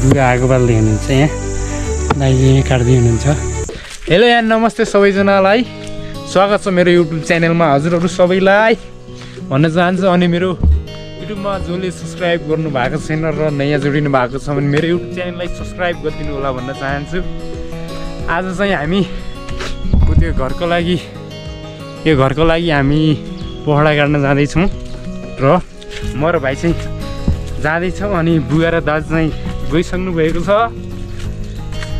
बुवा आगो बाल्दै हुनुहुन्छ यहाँ दाइले काट्दै हुनुहुन्छ। हेलो यहाँ नमस्ते सबैजनालाई, स्वागत छ मेरो युट्युब च्यानलमा। हजुरहरू सबैलाई भन्न चाहन्छु अनि मेरो युट्युबमा जसले सब्सक्राइब गर्नु भएको छैन र नयाँ जोडिनु भएको छ भने मेरो युट्युब च्यानललाई सब्सक्राइब गरिदिनु होला भन्न चाहन्छु। आज चाहिँ हामी त्यो घरको लागि हामी पहडा काट्न जाँदैछौँ र म र भाइ चाहिँ जाँदैछौँ अनि बुवा र दाजु चाहिँ गइसक्नु भएको छ।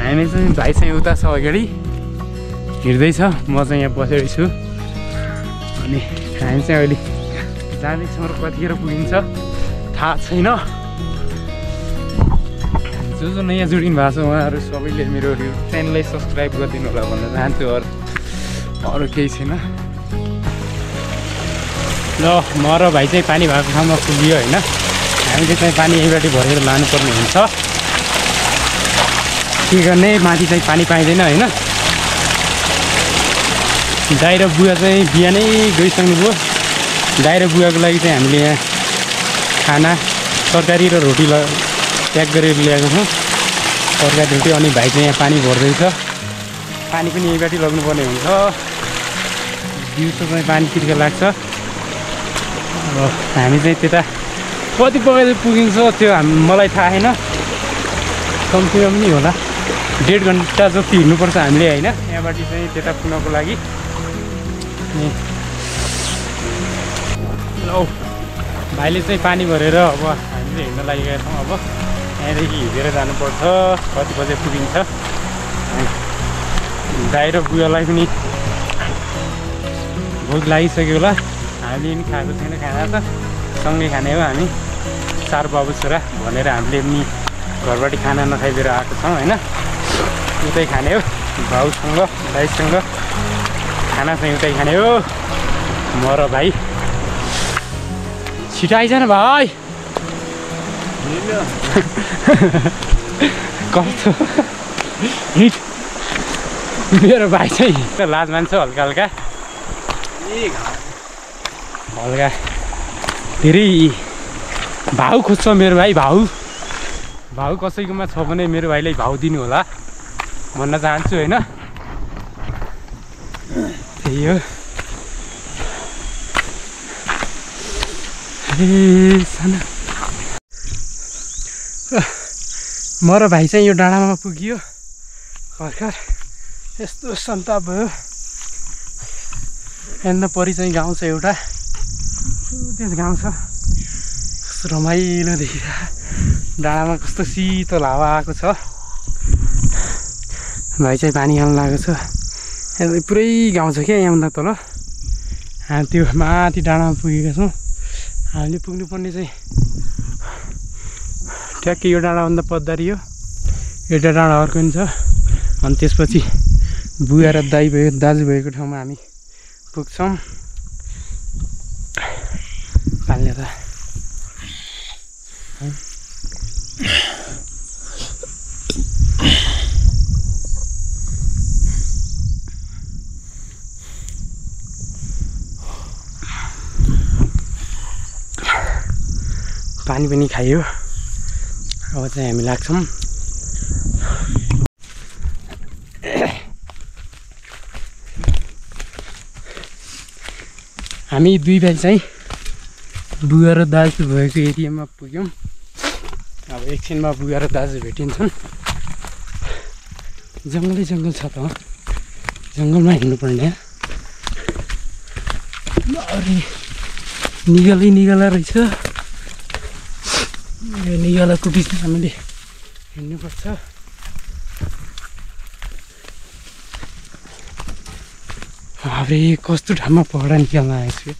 हामी चाहिँ भाइ चाहिँ उता छ अगाडि हिँड्दैछ, म चाहिँ यहाँ बसेको छु अनि हामी चाहिँ अहिले जाँदैछौँ र कतिखेर पुगिन्छ थाहा छैन। जो नयाँ जोडिनु भएको छ उहाँहरू सबैले मेरो युट्युब च्यानललाई सब्सक्राइब गरिदिनु होला भन्न चाहन्छु। अरू केही छैन। ल म र भाइ चाहिँ पानी भएको ठाउँमा पुग्यो होइन। हामीले चाहिँ पानी यहीँबाट भरेर लानुपर्ने हुन्छ। के गर्ने, माथि चाहिँ पानी पाइँदैन होइन। दाइ र बुवा चाहिँ बिहानै गइसक्नुभयो। दाइ र बुवाको लागि चाहिँ हामीले यहाँ खाना तरकारी र रोटी प्याक गरेर ल्याएको छौँ, तरकारी रोटी। अनि भाइ चाहिँ यहाँ पानी भर्दैछ। पानी पनि यहीँबाट लग्नुपर्ने हुन्छ। दिउँसो चाहिँ पानी तिर्खा लाग्छ। अब हामी चाहिँ त्यता कति बजे पुगिन्छ त्यो मलाई थाहा छैन, कम्तीमा पनि होला 1.5 घन्टा जति हिँड्नुपर्छ हामीले होइन, यहाँबाट चाहिँ त्यता पुग्नको लागि। ल भाइले चाहिँ पानी भरेर अब हामीले हिँड्न लागिरहेका छौँ। अब यहाँदेखि हिँडेर जानुपर्छ, कति बजे पुगिन्छ। दाइ र बुवालाई पनि भोक लागिसक्यो होला, हामीले पनि खाएको छैन खाना त। सँगै खाने हो हामी 4 बाबु छोरा भनेर हामीले पनि घरबाट खाना नखाइदिएर आएको छौँ होइन। उतै खाने हो, भाउसँग दाइसँग खाना चाहिँ उतै खाने हो। म र भाइ छिटो आइज न भाइ। कस्तो हिट मेरो भाइ चाहिँ लाज मान्छ हल्का हल्का धेरै भाउ खोज्छ मेरो भाइ। भाउ कसैकोमा छ भने मेरो भाइलाई भाउ दिनु होला भन्न चाहन्छु होइन। त्यही हो। म र भाइ चाहिँ यो डाँडामा पुग्यो भर्खर। यस्तो सन्ताप भयो। यहाँनिर परि चाहिँ गाउँ छ एउटा, त्यस गाउँ छ। कस्तो रमाइलो देखिरहेको, डाँडामा कस्तो शीतल हावा आएको छ। भाइ चाहिँ पानी खानु लागेको छ। यहाँ पुरै गाउँ छ क्या यहाँभन्दा तल। हामी त्यो माथि डाँडामा पुगेका छौँ। हामीले पुग्नुपर्ने चाहिँ ठ्याक्कै यो डाँडाभन्दा पद्धारी हो। एउटा डाँडा अर्को पनि छ। अनि त्यसपछि बुवा र दाजु भएको ठाउँमा हामी पुग्छौँ। पाल्ने त पानी पनि खायो। अब चाहिँ हामी लाग्छौँ। हामी 2 भाइ चाहिँ बुवा र दाजु भएको एरियामा पुग्यौँ। अब एकछिनमा बुवा र दाजु भेटिन्छन्। जङ्गलै जङ्गल छ त, जङ्गलमा हिँड्नुपर्ने। अरे निगला रहेछ। यो निगलाको बिचमा हामीले हिँड्नुपर्छ। अरे कस्तो ठाउँमा पहडा निकाल्न आएको छु।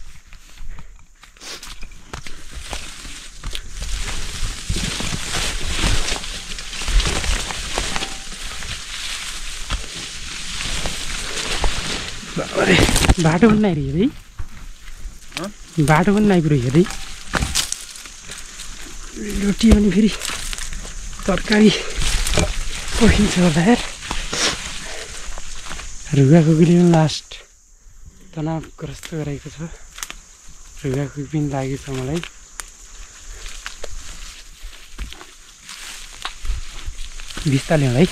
अरे बाटो पनि आइरह्यो है, बाटो पनि आइपुग्यो हेर्दै। रोटी अनि फेरि तरकारी पोखिन्छ होला यार। रुगाको गुली पनि लास्ट तनावग्रस्त गराएको छ। रुगाखोकी पनि लागेको छ मलाई। बिस्ता ल्याउँ है।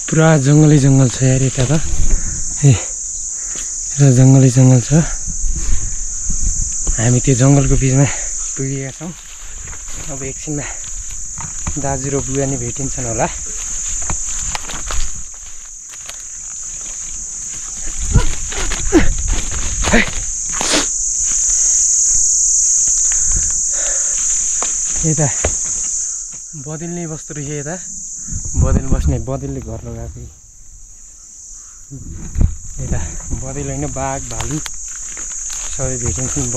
पुरा जङ्गलै जङ्गल छ यार यता त। र जङ्गलै जङ्गल छ। हामी त्यो जङ्गलको बिचमा पुगेका छौँ। अब एकछिनमा दाजु र बुवा नि भेटिन्छन् होला। यता बदिल नै बस्दो रहेछ। यता बदिल बस्ने बदिलले घर लगाएको। यता बदिल होइन बाघ भालु सबै भेटिन्छन्।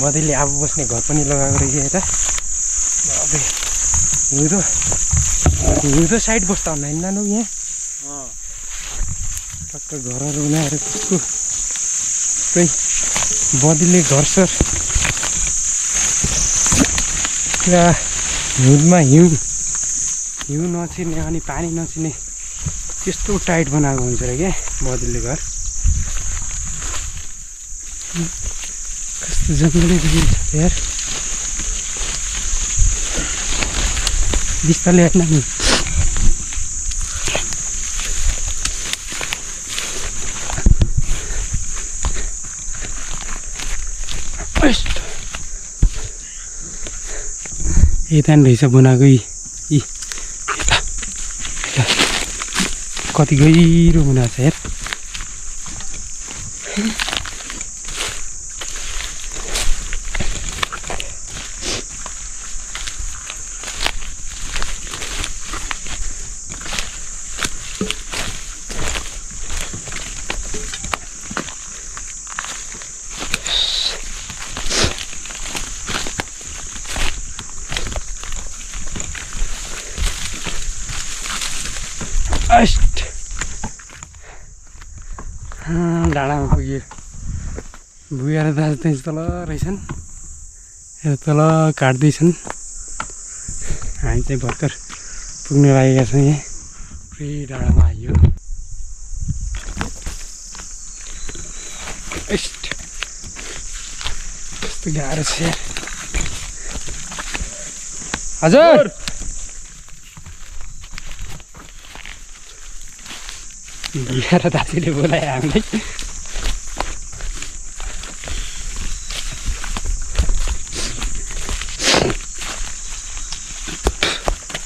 बदिलले आफू बस्ने घर पनि लगाएको रहेछ यता। हिउँदो साइड बस्दा हुन्न होइन नानु यहाँ टक्क घरहरू बनाएर त्यसको पुरै बदिलले घरसर पुरा हिउँदमा हिउँ नछिर्ने अनि पानी नछिर्ने त्यस्तो टाइट बनाएको हुन्छ र क्या बदिलले घर। कस्तो जङ्गलै जङ्गल छ यार। बिस्तारले होइन नि। यता नि रहेछ बनाएको। यता कति गहिरो बनाएको छ यार। डाँडामा पुग्यो। बुवा र दाजु चाहिँ तल रहेछन्। तल काट्दैछन्। हामी चाहिँ भर्खर पुग्न लागेका छौँ। यहाँ पुरै डाँडामा आइयो। कस्तो गाह्रो छ यार। हजुर बुवा र दाजुले बोलायो हामीलाई।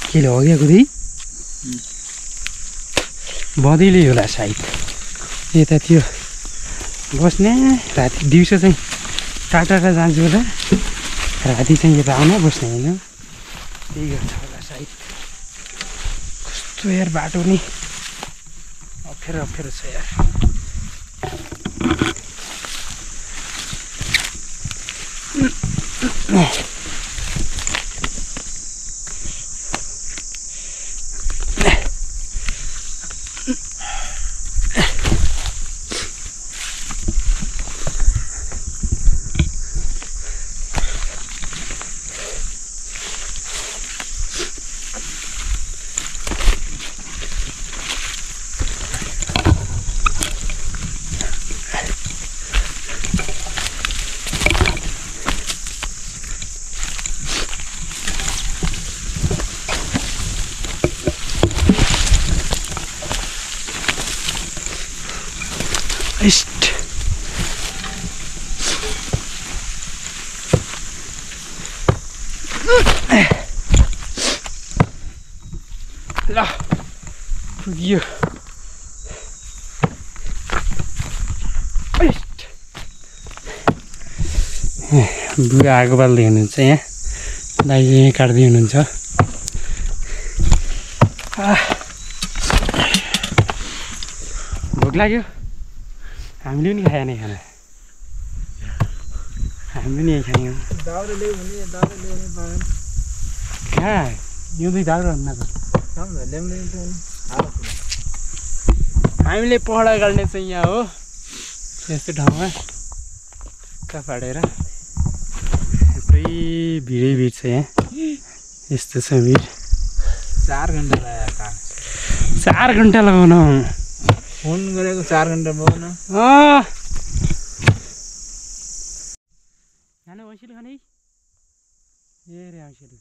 केले हगेको दी बदिलै होला सायद। यता थियो बस्ने। राति दिउँसो चाहिँ टाढा जान्छु होला। राति चाहिँ यता आउन बस्ने होइन। त्यही गर्छ होला सायद। कस्तो यार बाटो नि अप्ठ्यारो छ यार। ल पुग्यो। बुवा आगो बाल्दै हुनुहुन्छ। यहाँ दाइले यहाँ काट्दै हुनुहुन्छ। भोक लाग्यो। हामीले पनि खाएन खाना। हामीले पनि यही खायौँ। कहाँ हिउँदै दाउरो हुन्न त। हामीले पहडा गाड्ने चाहिँ यहाँ हो यस्तो ठाउँमा कापाडेर पुरै भिडै भिड छ यहाँ यस्तो छ भिड 4 घण्टा लाग्यो 4 घण्टा लगाउन फोन गरेको 4 घण्टा भयो न खाना औँसीले खाने ए रे औँसीले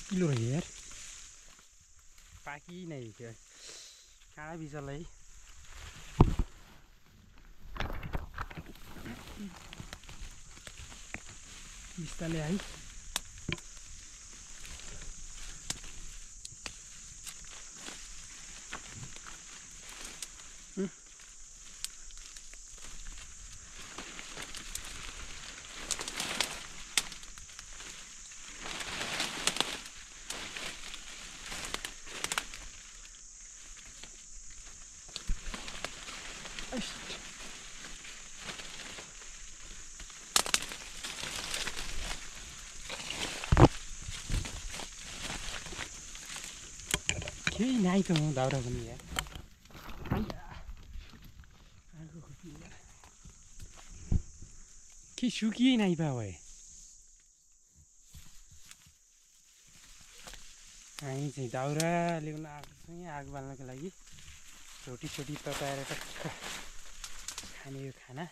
किलो रही यार पाकी नहीं क्या काँडा भी चल रही बिस्तारले आई केही नाही त म दाउरा पनि यार के सुकिए नाही पा भए हामी चाहिँ दाउरा ल्याउन आएको छौँ यहाँ आगो बाल्नको लागि रोटी सोटी तताएर टक्क खाने यो खाना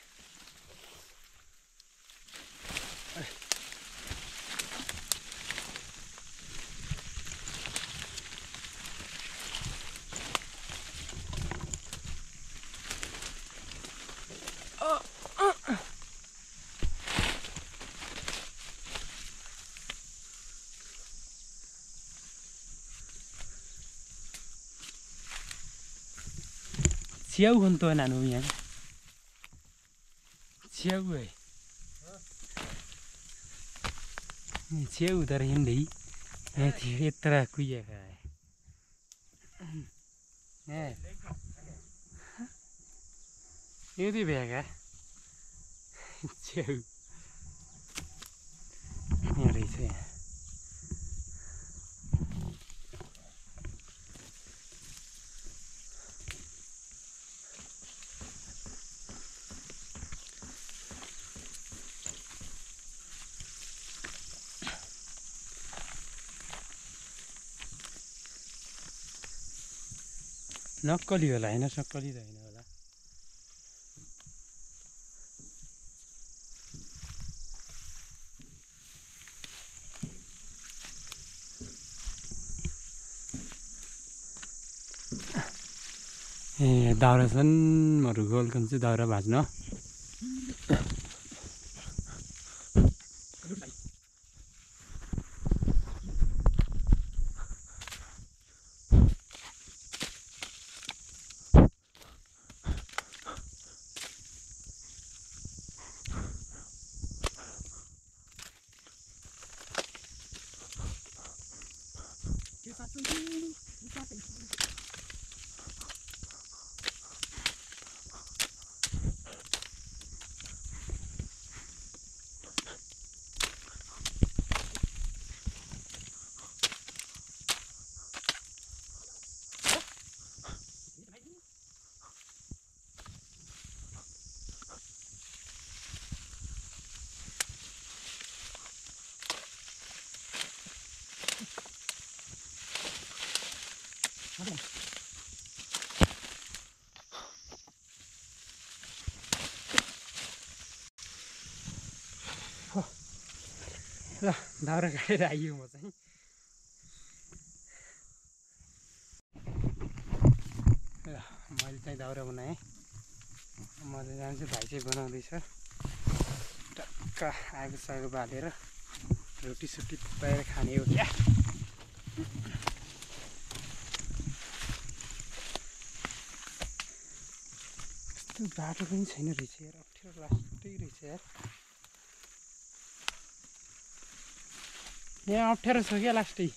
च्याउ हो नि त नानु यहाँ च्याउ है च्याउ उधर हिँड्दै यत्र कुहिएका यदि भ्याएका च्याउ यहाँ रहेछ यहाँ नक्कली होला होइन सक्कली त होइन होला ए दाउरा छन् मरु गोलकन चाहिँ दाउरा भाज्न ल दाउरा काटेर आइयो म चाहिँ ल मैले चाहिँ दाउरा बनाएँ म चाहिँ जान्छु भाइ चाहिँ बनाउँदैछ टक्क आगो सागो बालेर रोटी सोटी तताएर खाने हो क्या कस्तो बाटो पनि छैन रहेछ यार, अप्ठ्यारो लास्टै रहेछ यार। यहाँ अप्ठ्यारो छ क्या लास्टै।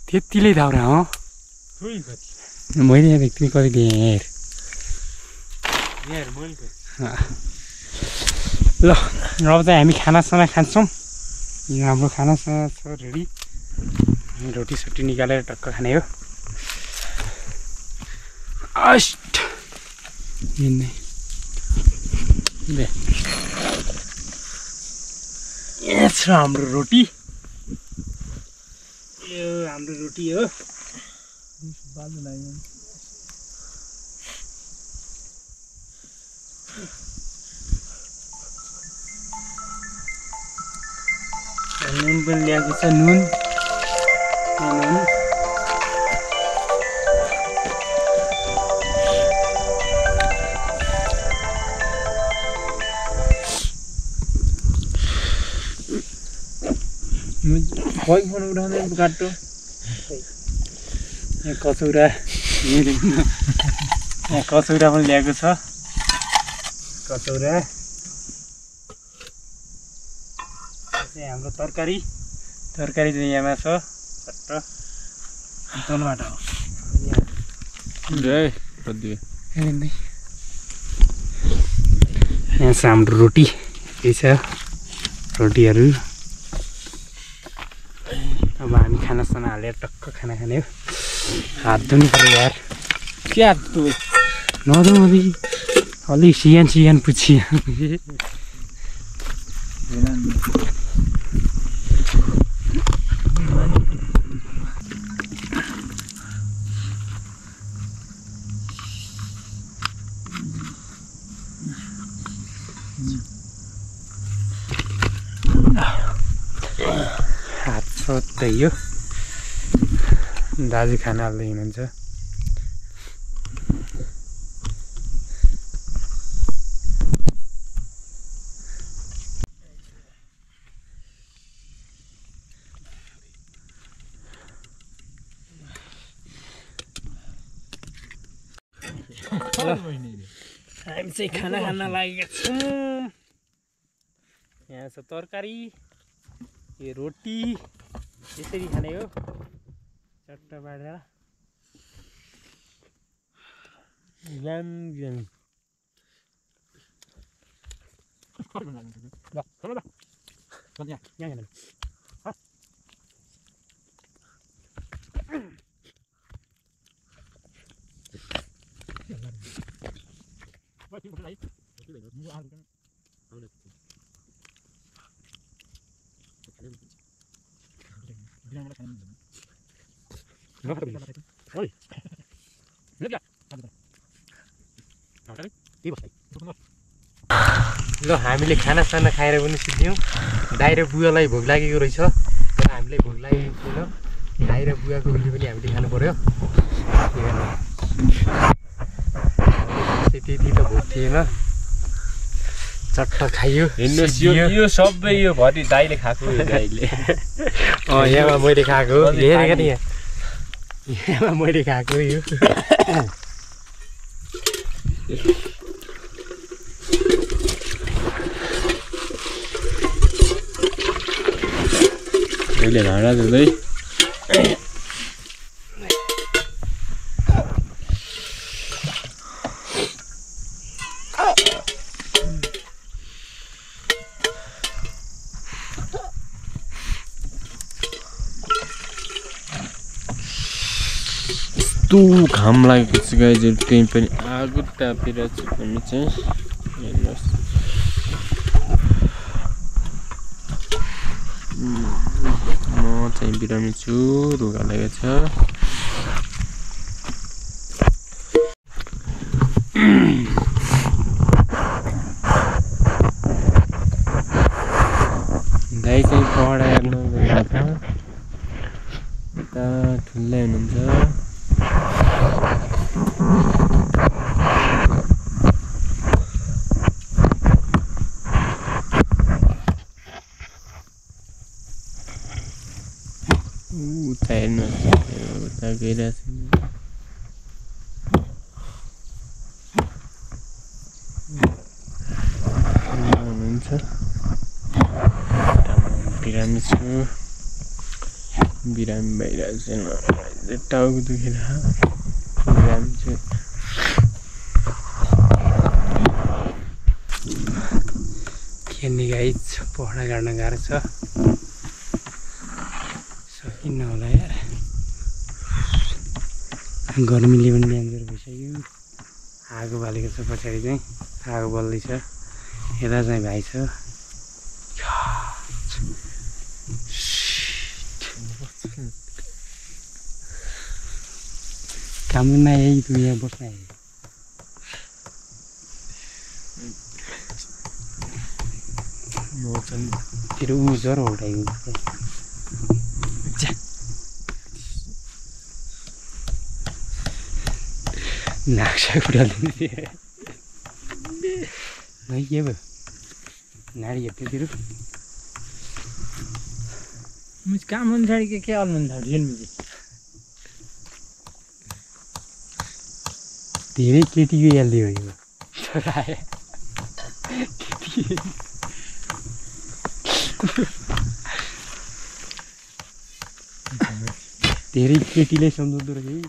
त्यतिले दाउरा हो मैले यहाँ व्यक्ति कति दिएँ यार। ल अब चाहिँ हामी खानासाना खान्छौँ। यो हाम्रो खानासाना छ रेडी। रोटी निकालेर टक्क खाने हो। अस्ट यहाँ छ हाम्रो रोटी। यो हाम्रो रोटी हो। नुन पनि ल्याएको छ। नुन खोइ फोन उठाउँदै काट्टो। यहाँ कचौरा यहाँ कचौरा पनि ल्याएको छ। कचौरा चाहिँ हाम्रो तरकारी चाहिँ यहाँमा छ। चट्ट तलबाट हो। यहाँ छ हाम्रो रोटी। यही छ रोटीहरू। अब हामी खानासाना हालेर टक्क खाना खाने हो। हात धुनु पर्यो यार। के हात धुए नधुँ अलिक सियान पुछि। हात सोध्दै हो। दाजु खाना हाल्दै हुनुहुन्छ। हामी चाहिँ खाना खान लागेका छौँ। यहाँ छ तरकारी, यो रोटी यसरी खाने हो। चट्ट बाँडेर ल हामीले खानासाना खाएर पनि सुत्यौँ। दाइ र बुवालाई भोक लागेको रहेछ तर हामीलाई भोक लागेको छैन। दाइ र बुवाको लागि पनि हामीले खानु पर्यो। त्यति त भोक थिएन। चट्ट खाइयो। यो सबै यो भरि दाइले खाएको हो। दाइले यहाँमा मैले खाएको हेरेको नि। यहाँमा मैले खाएको यो। मैले भाँडा धुँदै यस्तो घाम लागेको छ गाइजहरू। त्यही पनि आगो तापेर हामी चाहिँ हेर्नुहोस्। म चाहिँ बिरामी छु। रुगा लागेको छ। दाइ चाहिँ पढा हेर्नु गएको छ। यता ठुलै हुनुहुन्छ। उता हेर्नुहोस्, उता गइरहेको छ। छ बिरामी छु बिरामी भइरहेको छैन टाउको दुखिरहेको बिरामी छु खेल्ने गाइज पहरा गाड्न गाह्रो छ सकिन्न होला यार गर्मीले पनि डेन्जर भइसक्यो आगो बालेको छ पछाडि चाहिँ आगो बल्दैछ यता चाहिँ भाइ छ काम नआइ तँ यहाँ बस्न आए तेरो ऊ ज्वरो उठाइदिन्छ नाक्सा उठालिदिन्छ नै के भयो नाडी हेर्थ्यो तेरो मुझे काम होने थाड़ी के क्या हाल मन था ढेर मुझे धेरै केटीको याल्दै हो यो छोरा आयो धेरै केटीले सम्झाउँदो रहेछ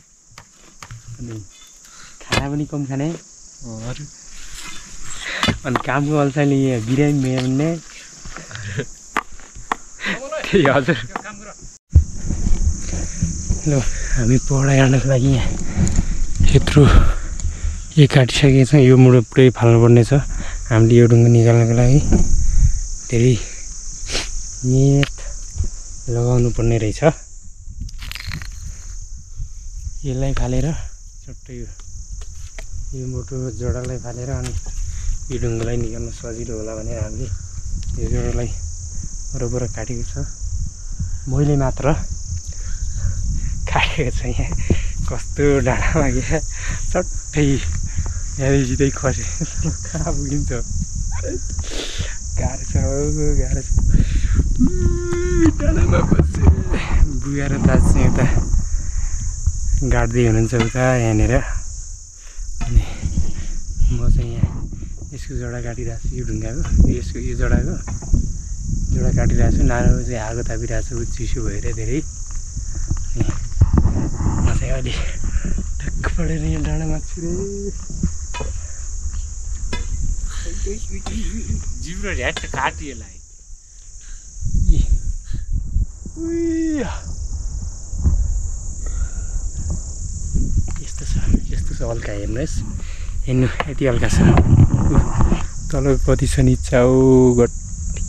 अनि खाना पनि कम खाने अनि कामको अल्छाले यहाँ बिरामी भयो भने हजुर ल हामी पहरा गाड्नको लागि यहाँ यत्रो एक काटिसकेको छ यो मुडो पुरै फाल्नुपर्ने छ हामीले यो ढुङ्गा निकाल्नको लागि धेरै मेहनत लगाउनु पर्ने रहेछ यसलाई फालेर चट्टै यो मोटो जोडालाई फालेर अनि यो ढुङ्गालाई निकाल्न सजिलो होला भनेर हामीले यो जोडालाई बराबर काटेको छ मैले मात्र काटेको छ यहाँ कस्तो डाँडामा गएर चट्टै यहाँदेखि सिधै खसे कहाँ पुगिन्छ गाह्रो छ गाह्रो छ डाँडामा बस्छ बुवा र दाजु चाहिँ उता गाड्दै हुनुहुन्छ उता यहाँनिर अनि म चाहिँ यहाँ यसको जडा काटिरहेको छु यो ढुङ्गाको यसको यो जडाको जडा काटिरहेको छु नानो चाहिँ आगो तापिरहेको छु चिसो भएर धेरै अनि म चाहिँ अलि ठक्क पढेर यहाँ डाँडामा छु रे जिब्रो ढ्याट काटियो यसलाई यस्तो छ हल्का हेर्नुहोस् हेर्नु यति हल्का छ तल कति छ नि चाउ गट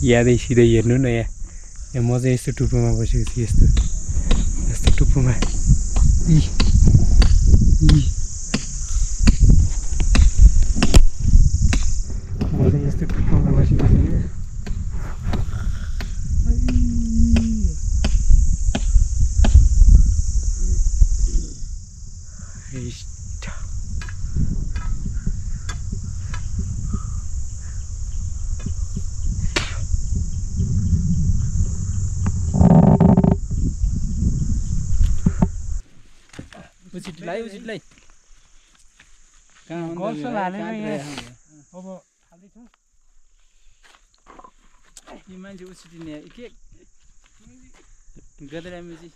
यादै सिधै हेर्नु न यहाँ म चाहिँ यस्तो टुप्पोमा बसेको छु यस्तो टुप्पोमा म चाहिँ यस्तो टुप्पोमा बसेको छु उचितलाई कहाँ गर्छ हालेर यहाँ अब हाल्दैछ कि मान्छे उछिटिने के गदरा मुजी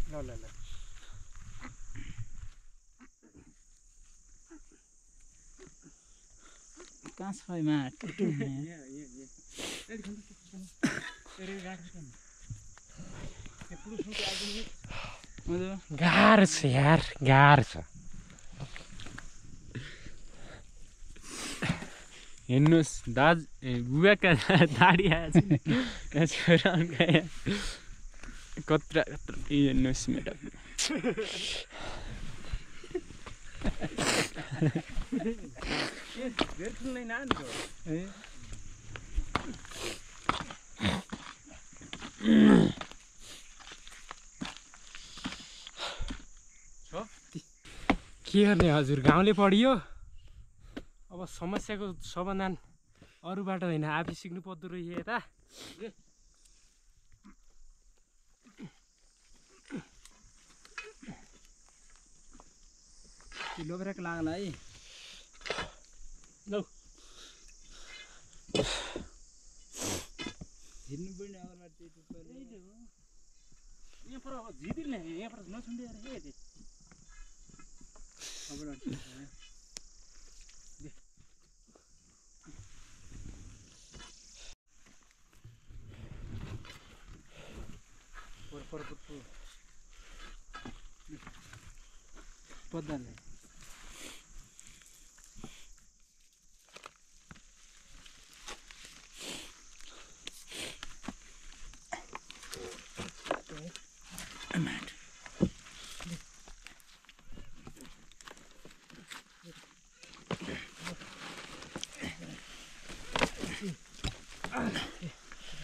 ल ल ल कहाँ छ माट गाह्रो छ यार गाह्रो छ हेर्नुहोस् दाजु बुवाका दाडी आएछ छोरा कत्रा कत्रा हेर्नुहोस् म्याडम के गर्ने हजुर गाउँले पढियो अब समस्याको समाधान अरूबाट होइन आफै सिक्नु पर्दो रहेछ यता लोब्रेक लाग्ला है लौ झिल्नु पनि अगाडि त्यही टुप्पा यहाँ पर अब झिदिल यहाँ पर नछुन्डे यार हे दे पर पद्दाले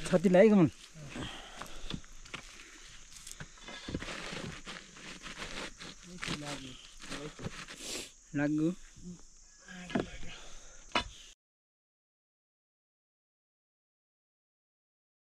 छति लाग्यो कमल लाग्यो